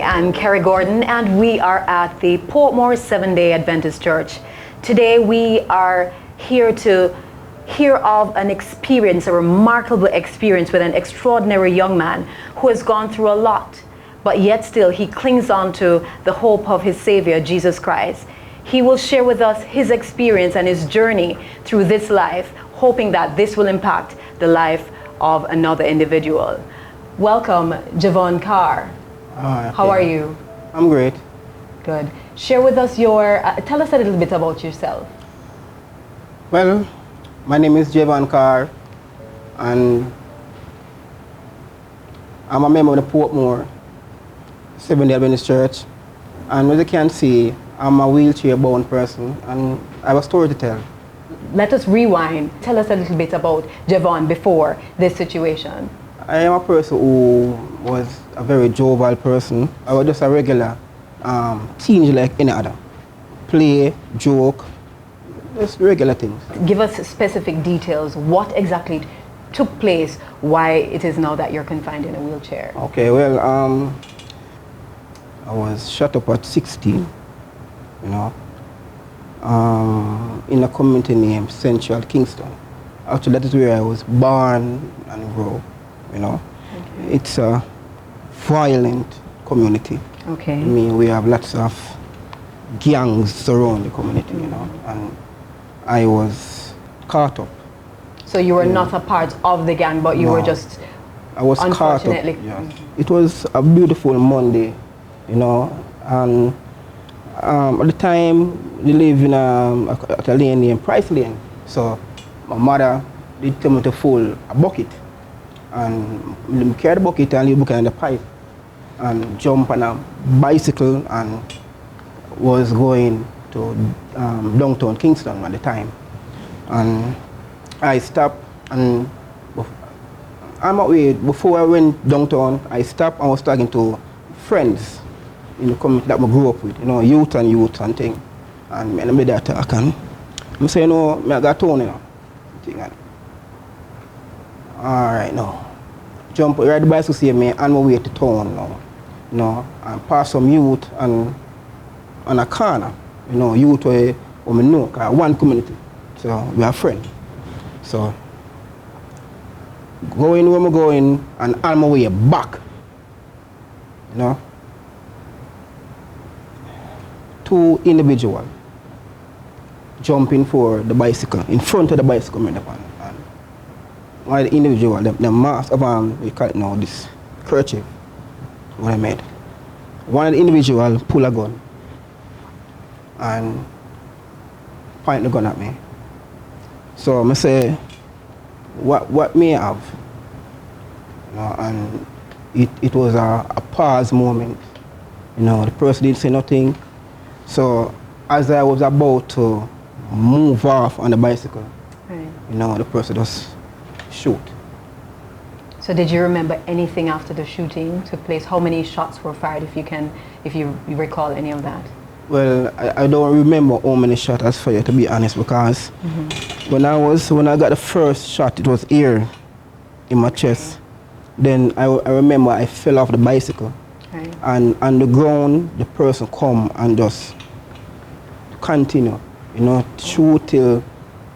I'm Carrie Gordon, and we are at the Portmore Seventh-day Adventist Church. Today we are here to hear of an experience, a remarkable experience with an extraordinary young man who has gone through a lot, but yet still he clings on to the hope of his Savior, Jesus Christ. He will share with us his experience and his journey through this life, hoping that this will impact the life of another individual. Welcome, Jevon Carr. Okay. How are you? I'm great. Good. Share with us tell us a little bit about yourself. Well, my name is Jevon Carr, and I'm a member of the Portmore Seventh-day Adventist Church. And as you can see, I'm a wheelchair-bound person, and I have a story to tell. Let us rewind. Tell us a little bit about Jevon before this situation. I am a person who was a very jovial person. I was just a regular teenager like any other. Play, joke, just regular things. Give us specific details. What exactly took place? Why it is now that you're confined in a wheelchair? Okay, well, I was shut up at 16, in a community named Central Kingston. Actually, that is where I was born and grew. Okay. It's a violent community. Okay. I mean, we have lots of gangs around the community, and I was caught up. So you were not a part of the gang, but you were just, I was caught up. unfortunately. Yes. It was a beautiful Monday, and at the time we live in a lane named Price Lane. So my mother did tell me to fill a bucket, and we carry the bucket and leave the bucket in the pipe, and jump on a bicycle and was going to downtown Kingston at the time. And I stopped, and on my way, before I went downtown, I stopped and was talking to friends in the community that I grew up with, youth and thing. And I made that talk, and I say, I got town, all right, now. Jump, ride the bicycle, see me on my way to town now. And pass some youth and on a corner, youth where we know, one community. So we are friends. So going where I'm going and on my way back, two individuals jumping for the bicycle, in front of the bicycle, and one of the individual, the mask of we call it now, this kerchief, what I made. One of the individual pull a gun and point the gun at me. So I say, what may I have? And it was a pause moment. The person didn't say nothing. So as I was about to move off on the bicycle, right. The person just shoot. So did you remember anything after the shooting took place? How many shots were fired, if you recall any of that? Well, I don't remember how many shots as fired, to be honest, because when I got the first shot, it was here in my chest. Then I remember I fell off the bicycle, right. And on the ground, the person come and just continue, shoot till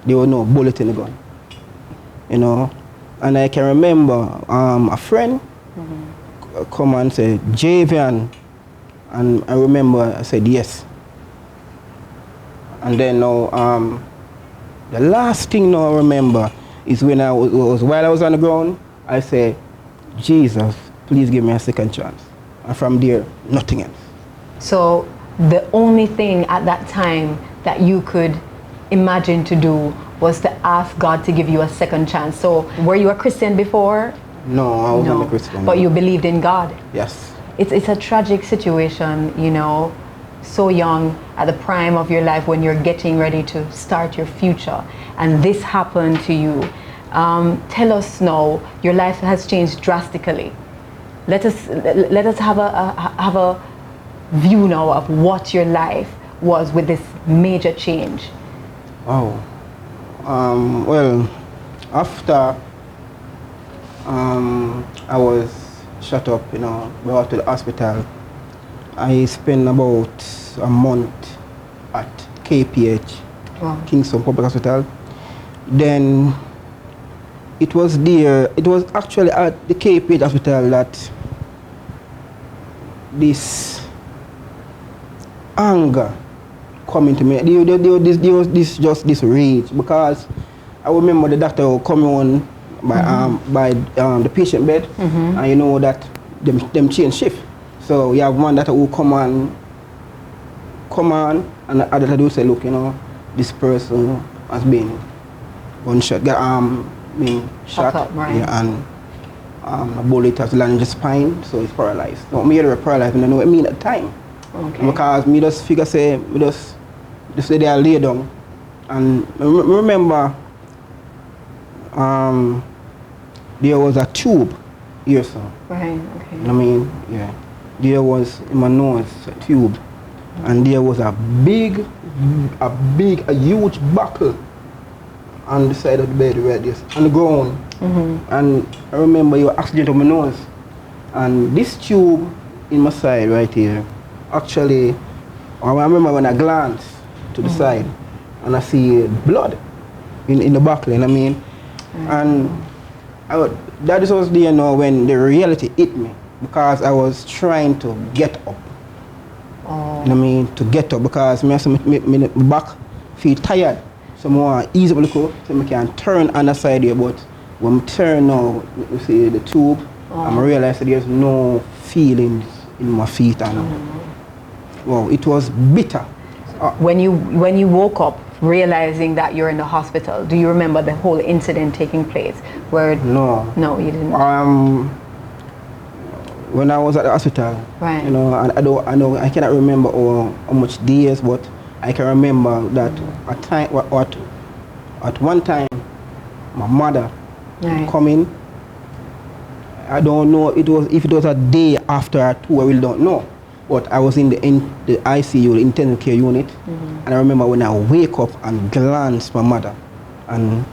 there was no bullet in the gun. And I can remember a friend come and say, Jevon, and I remember I said yes. And then now, the last thing now I remember is when while I was on the ground, I said, Jesus, please give me a second chance. And from there, nothing else. So the only thing at that time that you could imagine to do was to ask God to give you a second chance. So were you a Christian before? No, I wasn't a Christian. But you believed in God? Yes. It's a tragic situation, so young, at the prime of your life when you're getting ready to start your future. And this happened to you. Tell us now, your life has changed drastically. Let us have a view now of what your life was with this major change. Wow. Well, after I was shut up, brought to the hospital, I spent about a month at KPH, Wow. Kingston Public Hospital. Then it was actually at the KPH hospital that this anger coming to me. There was this rage, because I remember the doctor would come on by the patient bed, and you know that them change shift. So you have one that will come on, and the other will say, look, you know, this person has been gunshot, been shot, Up, right. yeah, and a bullet has landed in the spine, so it's paralyzed. So me are paralyzed, and I know what I mean at the time. Okay. Because me just figure say, me just say they are lay down, and I remember there was a tube here, so. Right, okay. I mean, yeah, there was in my nose a tube, and there was a huge buckle on the side of the bed right there, on the ground. And I remember you oxygen to my nose, and this tube in my side right here, actually, I remember when I glanced to the side, and I see blood in the buckle, you know what I mean? And that was the, you know, when the reality hit me, because I was trying to get up. Oh. You know what I mean? To get up, because my back feel tired. So more ease up a little, so I can turn on the side here, but when I turn now, you see the tube, and I realize that there's no feelings in my feet, and wow, it was bitter. When you woke up realizing that you're in the hospital, do you remember the whole incident taking place? No, you didn't. When I was at the hospital, Right. you know, and I cannot remember how much days, but I can remember that at one time, my mother Right. come in. I don't know if it was a day after or two, I really don't know. But I was in the ICU, the intensive care unit, and I remember when I wake up and glance my mother and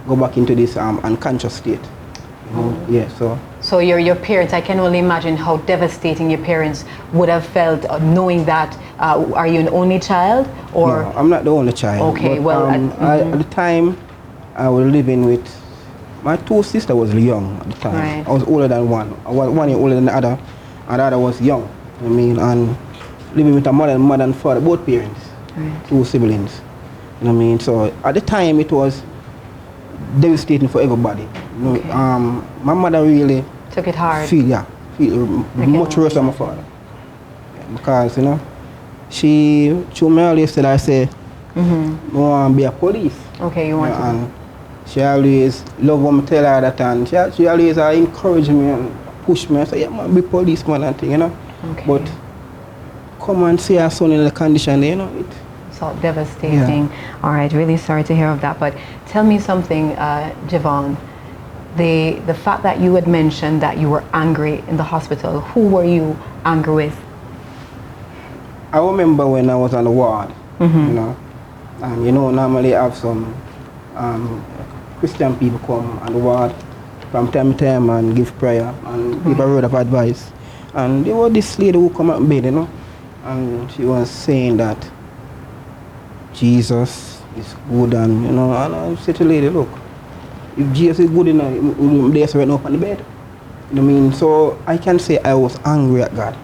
go back into this unconscious state. You know? Yeah, so. So your parents, I can only imagine how devastating your parents would have felt knowing that. Are you an only child, or? No, I'm not the only child. Okay, but, well, at the time, I was living with my two sisters. Was young at the time. Right. I was older than one. I was 1 year older than the other, and the other was young. I mean, and living with a mother and father, both parents, Right. two siblings. You know what I mean? So at the time, it was devastating for everybody. You know, Okay. my mother really Took it hard. feel much worse than my father. Yeah, because, you know, she me always said, I say, I want to be a police. Okay, you want Yeah, to. and she always love when I tell her that, and she always encourage me and push me and say, yeah, man, be policeman and thing, you know. Okay. But come and see her son in the condition, you know. So devastating. All right, really sorry to hear of that. But tell me something, Jevon. The fact that you had mentioned that you were angry in the hospital, who were you angry with? I remember when I was on the ward, you know, and you know, normally I have some Christian people come on the ward from time to time and give prayer and give a word of advice. And there was this lady who come out bed, you know, and she was saying that Jesus is good, and you know, and I said to the lady, look, if Jesus is good enough, there's right up on the bed. You know what I mean? So I can say I was angry at God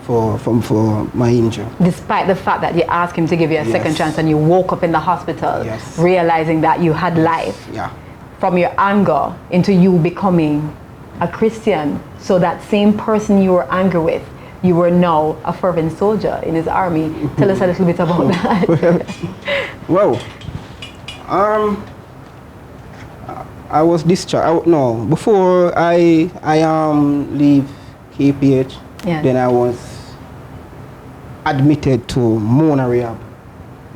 for my injury. Despite the fact that you asked him to give you a second Yes. chance and you woke up in the hospital Yes. realizing that you had life, Yeah. from your anger into you becoming a Christian. So that same person you were angry with, you were now a fervent soldier in his army. Tell us a little bit about that. Well, I was discharged. Before I leave KPH, Yeah. then I was admitted to Mona Rehab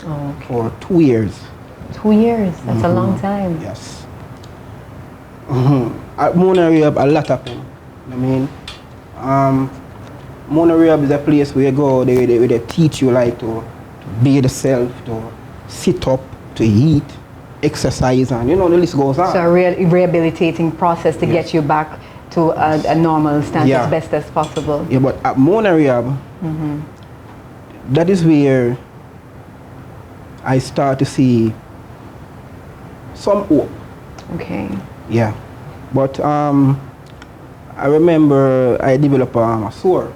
Oh, okay. for 2 years. 2 years, that's a long time. Yes. At Mona Rehab, a lot happened. I mean, Mona Rehab is a place where you go, they teach you like to be yourself, to sit up, to eat, exercise, and you know, the list goes on. So a rehabilitating process to Yes. get you back to a normal stance Yeah. as best as possible. Yeah, but at Mona Rehab, that is where I start to see some hope. Okay. Yeah. But I remember I developed a sore,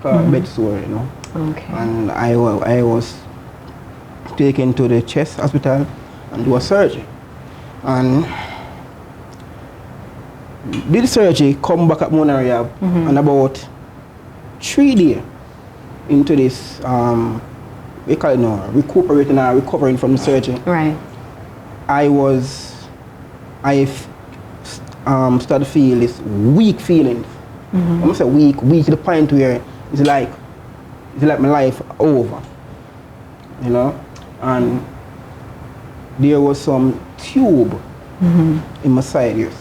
bed sore, you know. Okay. And I was taken to the chest hospital and do a surgery. And did the surgery, come back at Mona Rehab, and about 3 days into this, we call it now, recovering from the surgery. Right. I started to feel this weak feelings. I'm gonna say weak to the point where it's like my life over, you know. And there was some tube in my side here,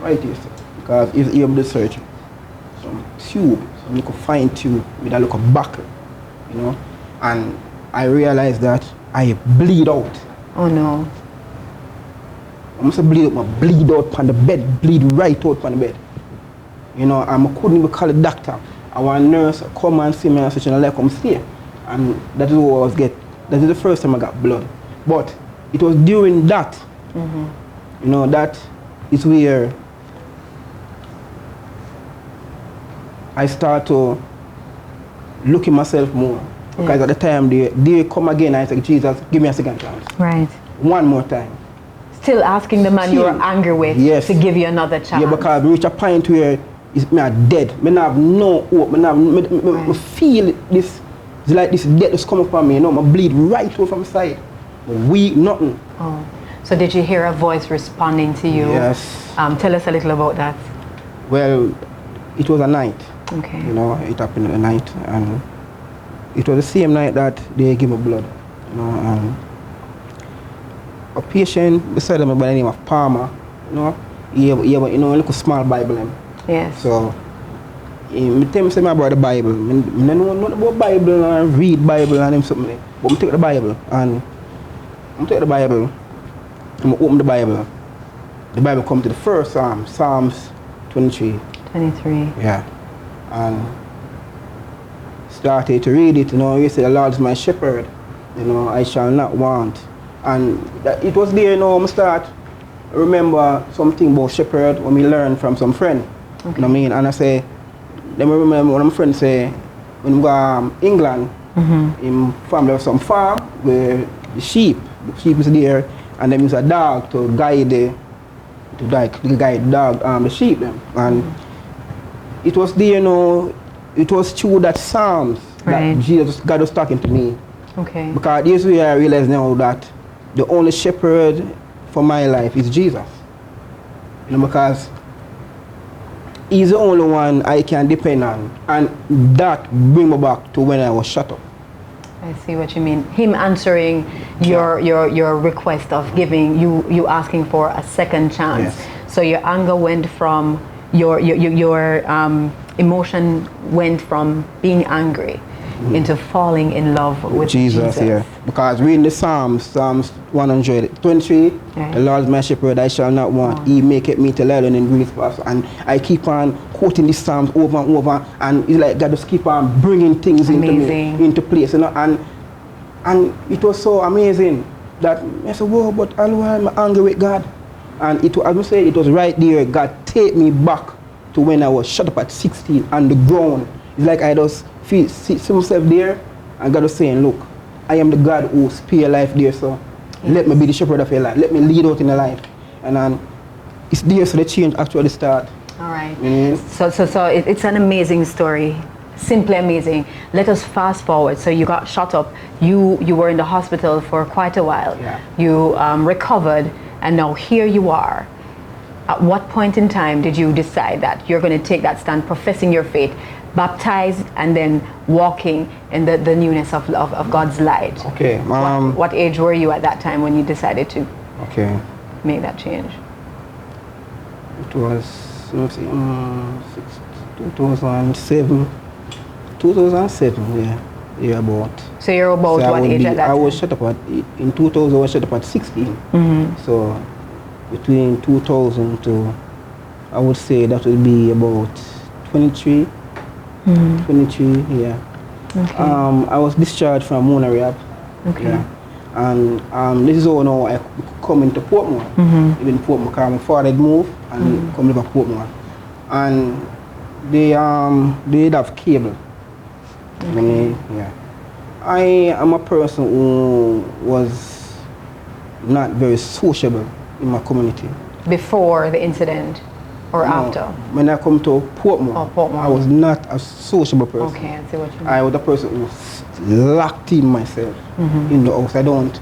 right here, because it's here with the surgery. Some tube, some little fine tube with a little buckle, you know. And I realized that I bleed out. Oh no. I must bleed out on the bed, bleed right out on the bed. You know, I couldn't even call the doctor. Our nurse come and see me and say, "Let come stay." And that is what I was getting. That is the first time I got blood. But it was during that, you know, that is where I start to look at myself more. Because at the time they come again, I said, "Jesus, give me a second chance." Right. One more time. Still asking the man you were angry with to give you another chance. Yeah, because I reach a point where me are dead. I have no hope. I feel this, it's like this death is coming upon me. You know, I bleed right over from the side. Weak, nothing. Oh. So did you hear a voice responding to you? Yes. Tell us a little about that. Well, it was a night. Okay. You know, it happened at the night, and it was the same night that they gave me blood. You know, and a patient beside me by the name of Palmer, you know, he have a little small Bible. Yes. So, I tell him something about the Bible. I don't know nothing about Bible and read Bible and something. But I take the Bible and I open the Bible. The Bible comes to the first Psalm, Psalms 23. 23. Yeah. And started to read it, you know, he said, "The Lord is my shepherd, you know, I shall not want." And it was there, you know, I remember something about shepherd when we learned from some friend. Okay. You know what I mean? And I say, then I remember one of my friends say, when we go to England, in family of some farm where the sheep is there, and then there's a dog to guide the dog, the sheep them. And it was there, you know, it was through that Psalms that God was talking to me. Okay. Because this way I realize now that the only shepherd for my life is Jesus. You know, because he's the only one I can depend on, and that bring me back to when I was shut up. I see what you mean. Him answering your request of giving you asking for a second chance. Yes. So your anger went from your emotion went from being angry into falling in love with Jesus. Yeah. Because reading the Psalms 123, the Lord is my shepherd, I shall not want. He maketh me to lie down in green pastures. And I keep on quoting these Psalms over and over, and it's like God just keep on bringing things into place. You know? And it was so amazing that I said, "Whoa, but I'm angry with God." And it was, as I say, it was right there. God take me back to when I was shut up at 16 on the ground. It's like I just see myself there, and God was saying, "Look, I am the God who spare your life there, so let me be the shepherd of your life. Let me lead out in your life." And it's there, so the change actually start. All right. Mm-hmm. So it's an amazing story. Simply amazing. Let us fast forward. So you got shot up. You were in the hospital for quite a while. Yeah. You recovered, and now here you are. At what point in time did you decide that you're going to take that stand, professing your faith, baptized, and then walking in the newness of God's light? Okay. What age were you at that time when you decided to make that change? It was 2007. 2007, yeah, about. So you're about what age at that time? I was shut up in 2000. I was shut up at 16. So between 2000 to I would say that would be about 23. 23, yeah. Okay. I was discharged from Mona Rehab. Okay. Yeah. And this is how now I come into Portmore. Even Portmore, because my father had moved and come live at Portmore. And they did have cable. Okay. Yeah. I am a person who was not very sociable in my community. Before the incident or after? When I come to Portmore, Portmore. I was not a sociable person. Okay, I see what you mean. I was a person who was locked in myself in the house.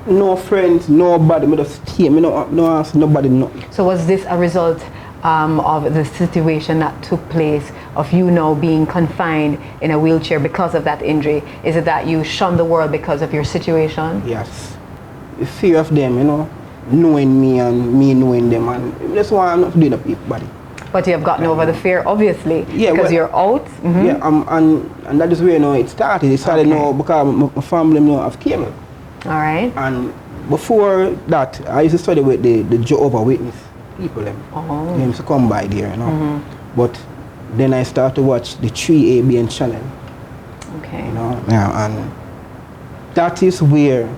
No friends, nobody. Me just stay. Me no ask nobody nothing. So was this a result of the situation that took place of you now being confined in a wheelchair because of that injury? Is it that you shunned the world because of your situation? Yes. The fear of them, knowing me and me knowing them, and that's why I'm not doing the people body. But you have gotten over the fear, obviously, yeah, because you're out. Yeah, and that is where it started. It started now because my family have cable. All right. And before that, I used to study with the Jehovah's Witness people. They used to come by there, But then I started to watch the 3ABN channel. Okay. Yeah, and that is where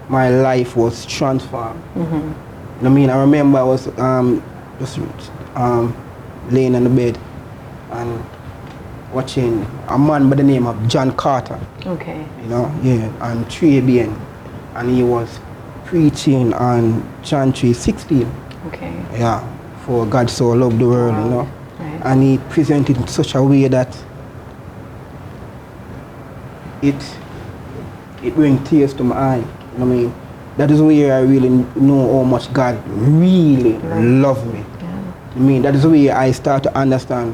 my life was transformed. I remember I was just laying on the bed and watching a man by the name of John Carter. Okay. And 3ABN, and he was preaching on John 3:16. Okay. Yeah, for God so loved the world, Right. And he presented in such a way that it brings tears to my eye. That is where I really know how much God really loved me. Yeah. That is where I start to understand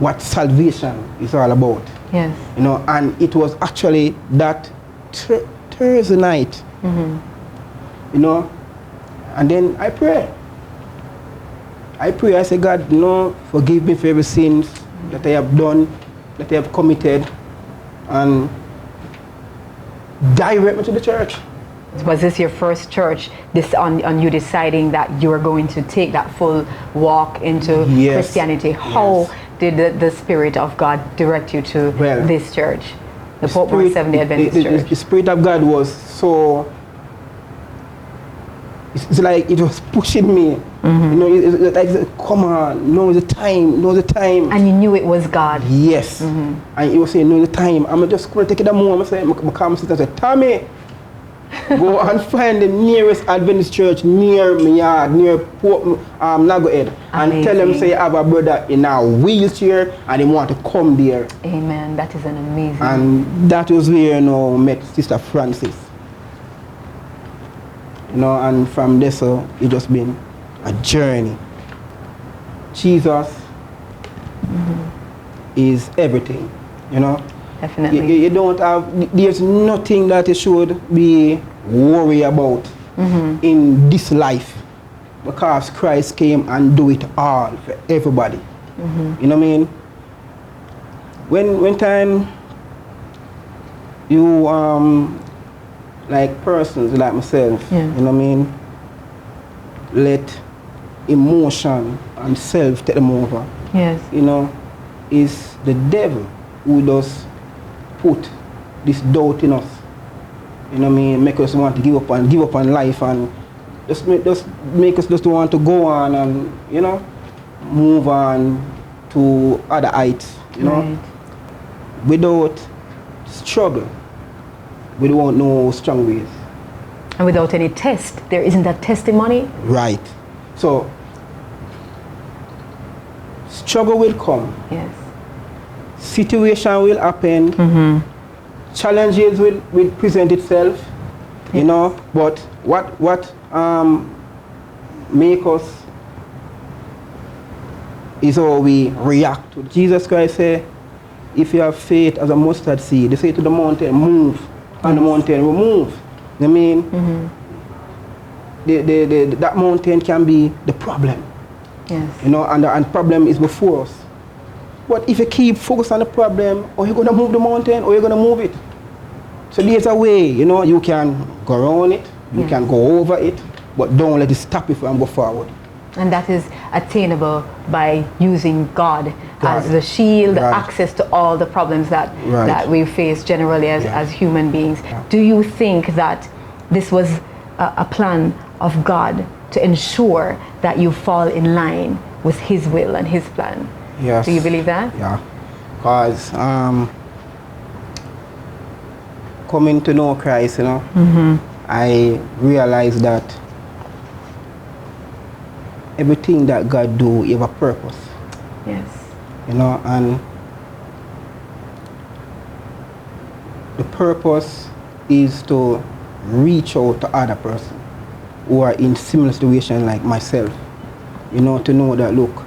what salvation is all about. Yes. And it was actually that Thursday night, and then I pray. I say, God, forgive me for every sins that I have done, that I have committed, and direct me to the church. Was this your first church, on you deciding that you were going to take that full walk into Christianity? How did the Spirit of God direct you to this church, the Portmore Seventh-day Adventist Church? The Spirit of God was so, it's like it was pushing me. It's like, come on, know the time. And you knew it was God. Yes. And he was saying, know the time. I'm just going to take it a moment. I come and say, Tommy, go and find the nearest Adventist church near my yard, near Nagohead, and tell them, say, I have a brother in a wheelchair and he want to come there. Amen. That is an amazing. And that was where I met Sister Francis. And from there, so it just been a journey. Jesus is everything, Definitely. You don't have, there's nothing that you should be worried about in this life, because Christ came and do it all for everybody. You know what I mean? When time you like persons like myself, you know what I mean, let emotion and self take them over. Yes. It's the devil who does put this doubt in us. Make us want to give up on life, and just make us just want to go on and move on to other heights. Right. Without struggle, we don't know strong ways. And without any test, there isn't that testimony. Right. So struggle will come. Yes. Situation will happen. Challenges will present itself. But what make us is how we react to. Jesus Christ said, if you have faith as a mustard seed, they say to the mountain, move, and the mountain will move. That mountain can be the problem. Yes. And problem is before us. But if you keep focused on the problem, or you're gonna move the mountain, or you're gonna move it. So there's a way, you can go around it, you can go over it, but don't let it stop you from go forward. And that is attainable by using God as the shield, access to all the problems that we face generally as human beings. Do you think that this was a plan of God to ensure that you fall in line with His will and His plan? Yes. Do you believe that? Yeah. Because coming to know Christ, you know, I realized that everything that God do, He have a purpose. Yes. You know, and the purpose is to reach out to other person who are in similar situation like myself. You know, to know that, look,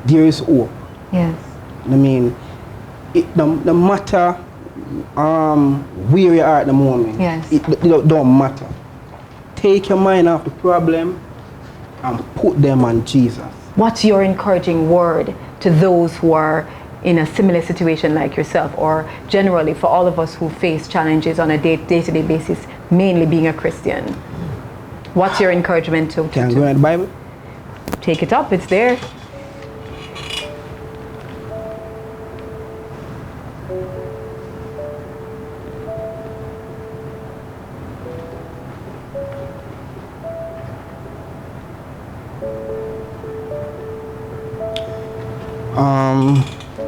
there is hope. Yes. I mean, no matter where you are at the moment, yes, it don't matter. Take your mind off the problem and put them on Jesus. What's your encouraging word to those who are in a similar situation like yourself, or generally for all of us who face challenges on a day-to-day basis, mainly being a Christian? What's your encouragement to Can I go in the Bible? Take it up, it's there.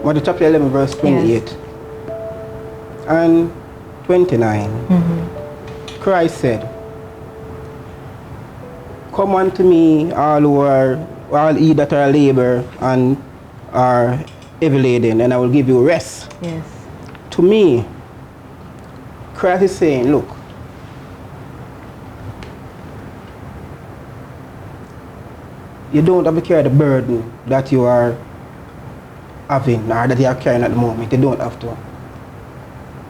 Matthew chapter 11 verse 28 yes, and 29. Christ said, "Come unto me, all ye that are labor and are heavy laden, and I will give you rest." Yes. To me, Christ is saying, look, you don't have to carry the burden that you are having or that you are carrying at the moment. You don't have to.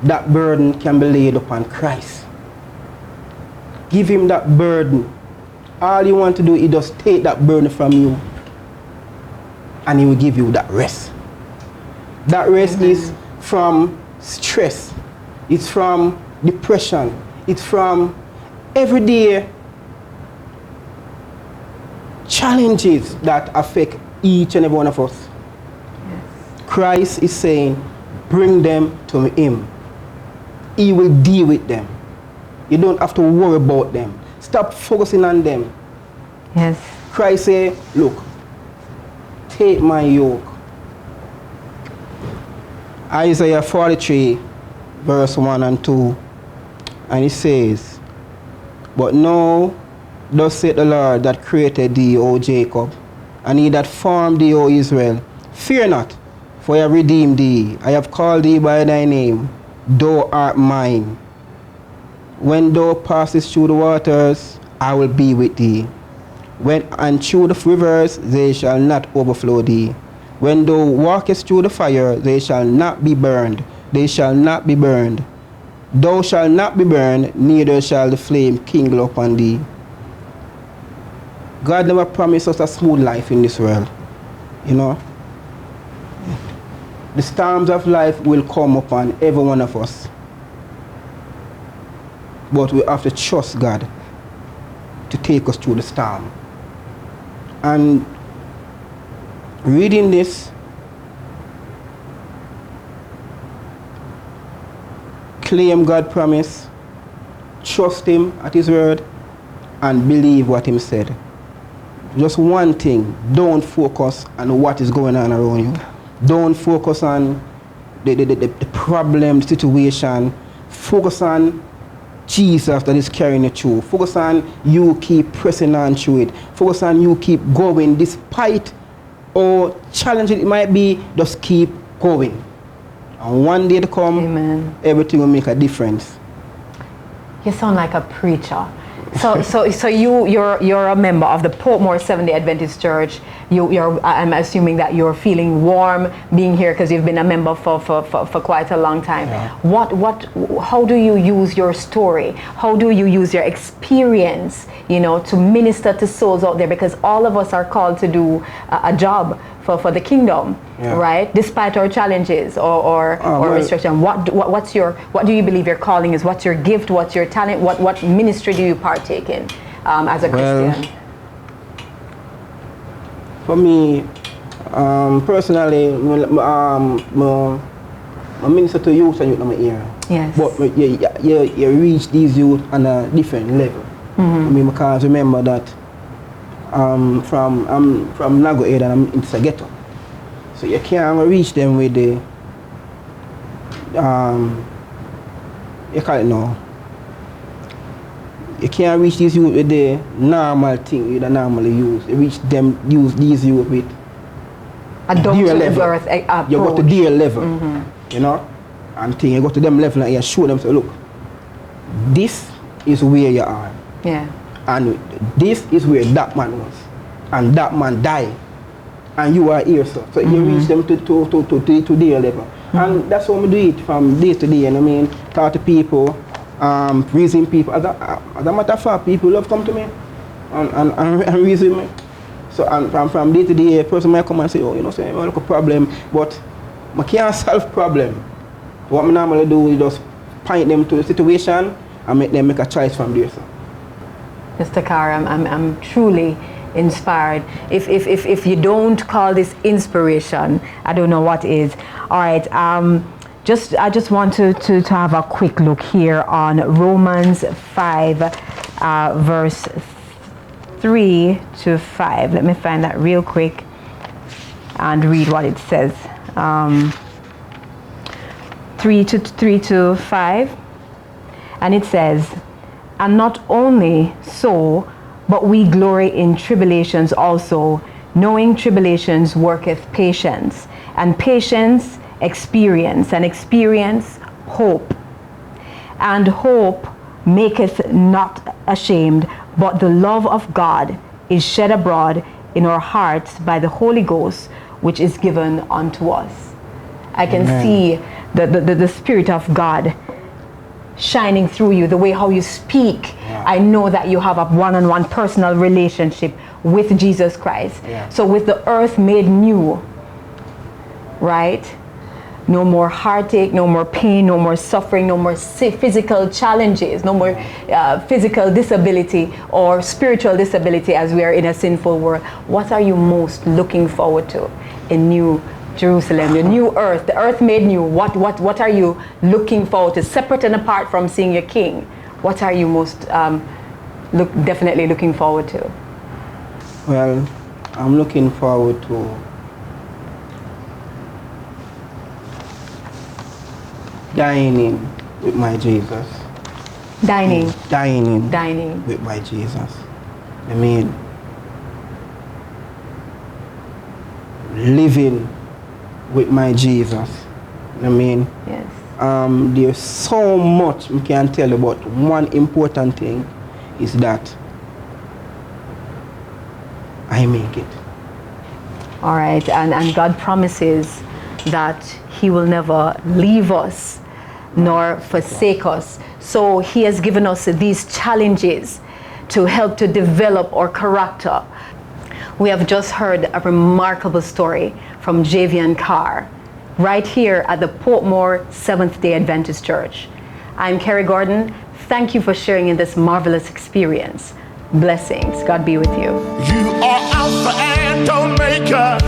That burden can be laid upon Christ. Give Him that burden. All you want to do is just take that burden from you, and He will give you that rest. That rest is from stress. It's from depression. It's from everyday challenges that affect each and every one of us. Yes. Christ is saying, bring them to Him. He will deal with them. You don't have to worry about them. Stop focusing on them. Yes. Christ say, look, take my yoke. Isaiah 43 verse 1 and 2, and it says, "But now thus saith the Lord that created thee, O Jacob, and He that formed thee, O Israel, fear not, for I have redeemed thee. I have called thee by thy name. Thou art mine. When thou passest through the waters, I will be with thee. And through the rivers, they shall not overflow thee. When thou walkest through the fire, they shall not be burned. They shall not be burned. Thou shalt not be burned, neither shall the flame kindle upon thee." God never promised us a smooth life in this world. You know? The storms of life will come upon every one of us. But we have to trust God to take us through the storm. And reading this, claim God's promise, trust Him at His word, and believe what Him said. Just one thing, don't focus on what is going on around you. Don't focus on the problem, the situation. Focus on Jesus that is carrying you through. Focus on you keep pressing on through it. Focus on you keep going despite how challenging it might be, just keep going. And one day to come, amen, everything will make a difference. You sound like a preacher. So you're a member of the Portmore Seventh-day Adventist Church. I'm assuming that you're feeling warm being here because you've been a member for quite a long time. Yeah. How do you use your story? How do you use your experience, to minister to souls out there? Because all of us are called to do a job for the kingdom, yeah, right? Despite our challenges or restriction. What do you believe your calling is? What's your gift? What's your talent? What ministry do you part partake in as a Christian? For me, personally, I minister to youth and youth in my ear. Yes. But you reach these youth on a different level. I mean, because remember that I'm from Nago area and I'm into the ghetto. So you can't reach them with the you call it now. You can't reach these youth with the normal thing you normally use. You reach them, use these youth with a dear level. Approach. You go to their level, you know, and thing you go to them level and you show them, so look, this is where you are. Yeah. And this is where that man was. And that man died. And you are here, so you reach them to their level. And that's how we do it from day to day, you know what I mean? Talk to people, reason people. As a matter of fact, people love come to me and reason me. So and from day to day, a person might come and say, oh, you know, say, well, look a problem, but I can't solve problem. What I normally do is just point them to the situation and make them make a choice from there. So. Mr. Carr, I'm truly inspired. If you don't call this inspiration, I don't know what is. All right. I just want to have a quick look here on Romans 5, verse 3 to 5. Let me find that real quick and read what it says. 3 to 5, and it says, and not only so, but we glory in tribulations also, knowing tribulations worketh patience, and patience experience, and experience hope. And hope maketh not ashamed, but the love of God is shed abroad in our hearts by the Holy Ghost, which is given unto us. I can see the Spirit of God shining through you, the way how you speak. Yeah. I know that you have a one-on-one personal relationship with Jesus Christ. Yeah. So with the earth made new, right? No more heartache, no more pain, no more suffering, no more physical challenges, no more physical disability or spiritual disability as we are in a sinful world. What are you most looking forward to in New Jerusalem, the new earth, the earth made new? What are you looking forward to, separate and apart from seeing your King? What are you most definitely looking forward to? Well, I'm looking forward to dining with my Jesus. Dining with my Jesus. I mean, living with my Jesus. I mean, yes. There's so much we can tell you, but one important thing is that I make it. All right, and God promises that He will never leave us nor forsake us. So He has given us these challenges to help to develop our character. We have just heard a remarkable story from Jevon Carr right here at the Portmore Seventh-day Adventist Church. I'm Carrie Gordon. Thank you for sharing in this marvelous experience. Blessings. God be with you. You are Alpha and Omega.